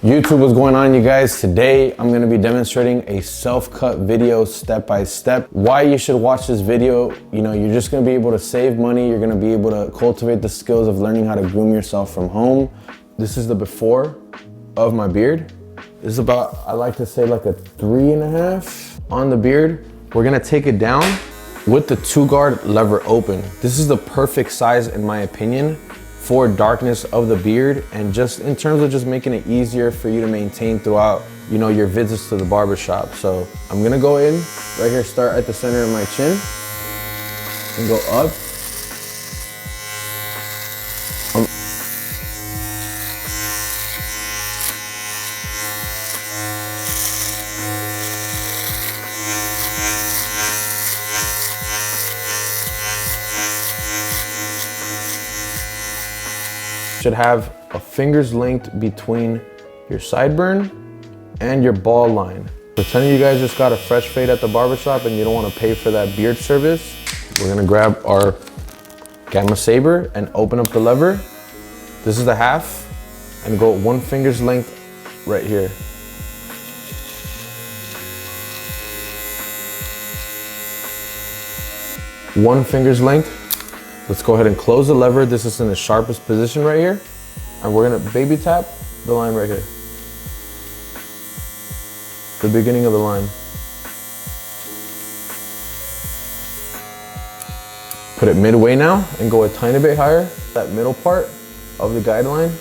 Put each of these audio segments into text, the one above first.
YouTube, what's going on, you guys? Today I'm going to be demonstrating a self-cut video step by step. Why you should watch this video: you're just going to be able to save money. You're going to be able to cultivate the skills of learning how to groom yourself from home. This is the before of my beard. This is about, I like to say, like a 3.5 on the beard. We're going to take it down with the 2-guard lever open. This is the perfect size, in my opinion, for darkness of the beard, and just in terms of just making it easier for you to maintain throughout, your visits to the barber shop. So I'm gonna go in right here, start at the center of my chin and go up. Should have a finger's length between your sideburn and your ball line. Pretending you guys just got a fresh fade at the barbershop and you don't want to pay for that beard service. We're gonna grab our Gamma Saber and open up the lever. This is the half, and go 1 finger's length right here. One finger's length. Let's go ahead and close the lever. This is in the sharpest position right here. And we're gonna baby tap the line right here. The beginning of the line. Put it midway now and go a tiny bit higher. That middle part of the guideline.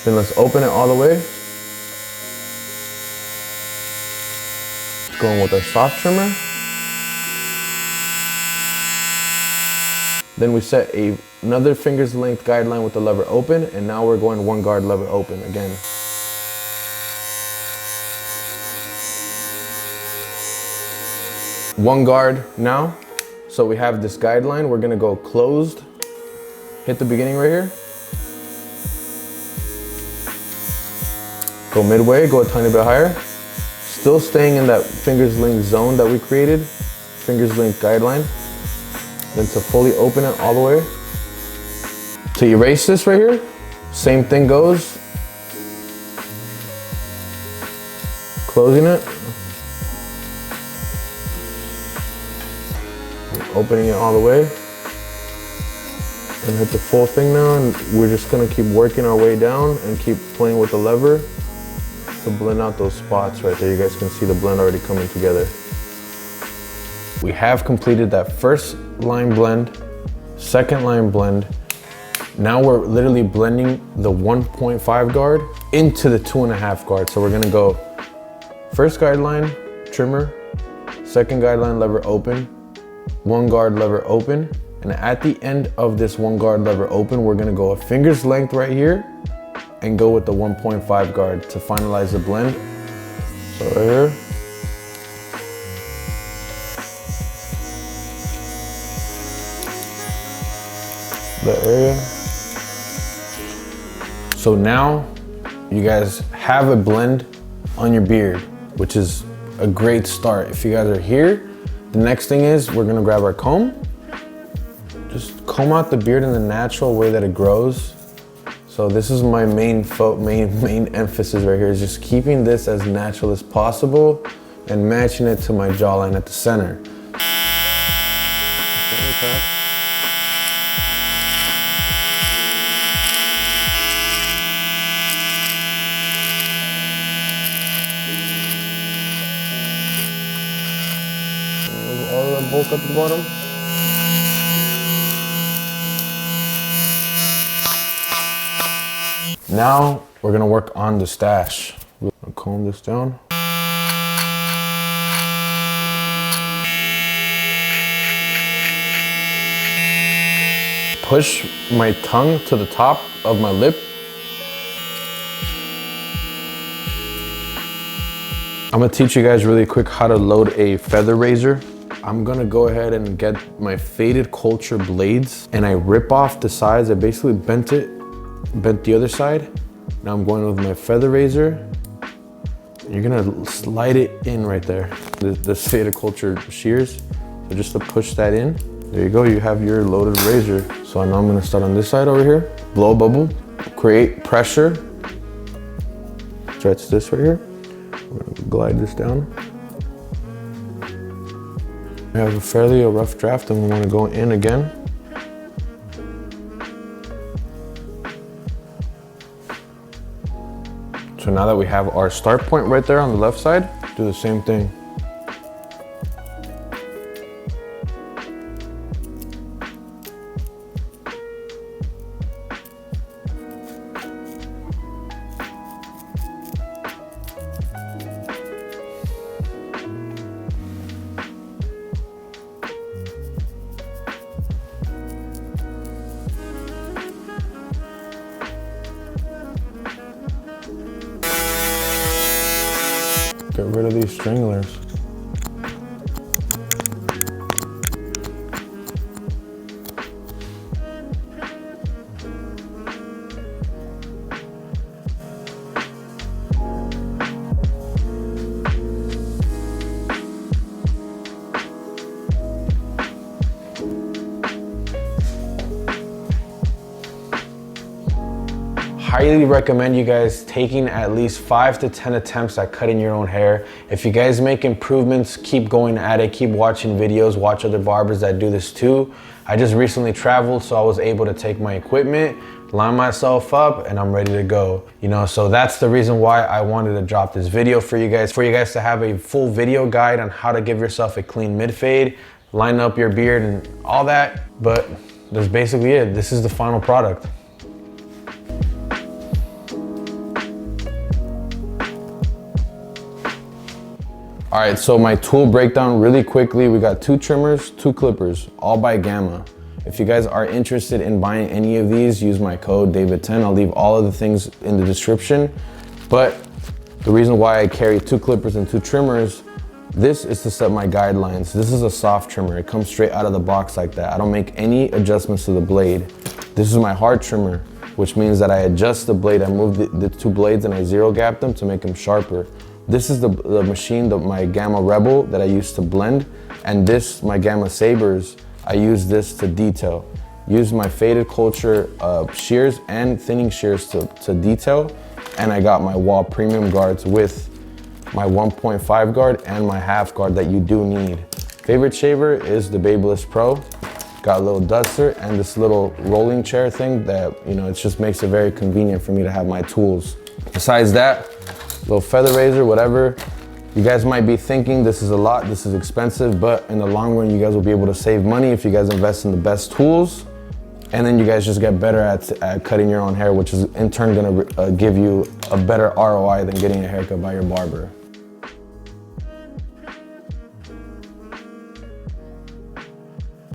Then let's open it all the way. Going with our soft trimmer. Then we set another finger's length guideline with the lever open, and now we're going 1-guard lever open again. One guard now. So we have this guideline. We're gonna go closed, hit the beginning right here. Go midway, go a tiny bit higher. Still staying in that finger's length zone that we created, finger's length guideline. Then to fully open it all the way. To erase this right here, same thing goes. Closing it. Opening it all the way. And hit the full thing now, and we're just gonna keep working our way down and keep playing with the lever to blend out those spots right there. You guys can see the blend already coming together. We have completed that first line blend, second line blend. Now we're literally blending the 1.5 guard into the 2.5 guard. So we're gonna go first guideline, trimmer, second guideline, lever open, 1-guard lever open. And at the end of this 1-guard lever open, we're gonna go a finger's length right here and go with the 1.5 guard to finalize the blend. So right here. The area. So now you guys have a blend on your beard, which is a great start. If you guys are here, the next thing is we're gonna grab our comb. Just comb out the beard in the natural way that it grows. So this is my main emphasis right here, is just keeping this as natural as possible and matching it to my jawline at the center. All of that bulk at the bottom. Now we're gonna work on the stash. We're gonna comb this down. Push my tongue to the top of my lip. I'm gonna teach you guys really quick how to load a feather razor. I'm gonna go ahead and get my faded culture blades, and I rip off the sides. I basically bent the other side. Now I'm going with my feather razor. You're gonna slide it in right there. The faded culture shears. So just to push that in. There you go, you have your loaded razor. So now I'm gonna start on this side over here. Blow a bubble. create pressure. Stretch this right here. We're gonna glide this down. We have a fairly rough draft and we wanna go in again. So now that we have our start point right there on the left side, do the same thing. Get rid of these stranglers. Highly recommend you guys taking at least 5 to 10 attempts at cutting your own hair. If you guys make improvements, keep going at it, keep watching videos, watch other barbers that do this too. I just recently traveled, so I was able to take my equipment, line myself up, and I'm ready to go. You know, so that's the reason why I wanted to drop this video for you guys to have a full video guide on how to give yourself a clean mid-fade, line up your beard and all that. But that's basically it. This is the final product. All right, so my tool breakdown really quickly. We got 2 trimmers, 2 clippers, all by Gamma. If you guys are interested in buying any of these, use my code David10. I'll leave all of the things in the description. But the reason why I carry 2 clippers and 2 trimmers, this is to set my guidelines. This is a soft trimmer. It comes straight out of the box like that. I don't make any adjustments to the blade. This is my hard trimmer, which means that I adjust the blade. I move the 2 blades and I zero gap them to make them sharper. This is the machine, my Gamma Rebel that I use to blend, and this, my Gamma Sabers, I use this to detail. Use my faded culture shears and thinning shears to detail, and I got my wall premium guards with my 1.5 guard and my half guard that you do need. Favorite shaver is the Babyliss Pro. Got a little duster and this little rolling chair thing that, you know, it just makes it very convenient for me to have my tools. Besides that, little feather razor, whatever. You guys might be thinking this is a lot, this is expensive, but in the long run, you guys will be able to save money if you guys invest in the best tools, and then you guys just get better at cutting your own hair, which is in turn gonna give you a better ROI than getting a haircut by your barber.